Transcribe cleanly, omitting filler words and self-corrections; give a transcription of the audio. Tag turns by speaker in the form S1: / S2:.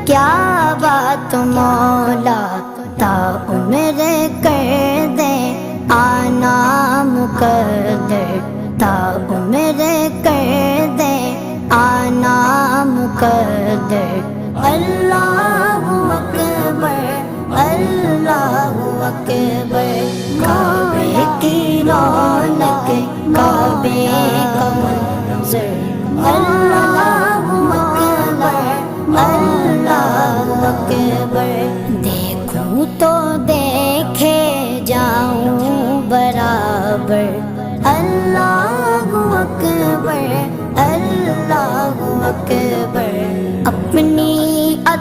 S1: کیا بات مولا تا عمر کر دے آنا مقدر، تا عمر کر دے آنا مقدر۔ اللہ اکبر اللہ اکبر، کعبے کی رونق کعبے کا منظر، اللہ اکبر اللہ اکبر۔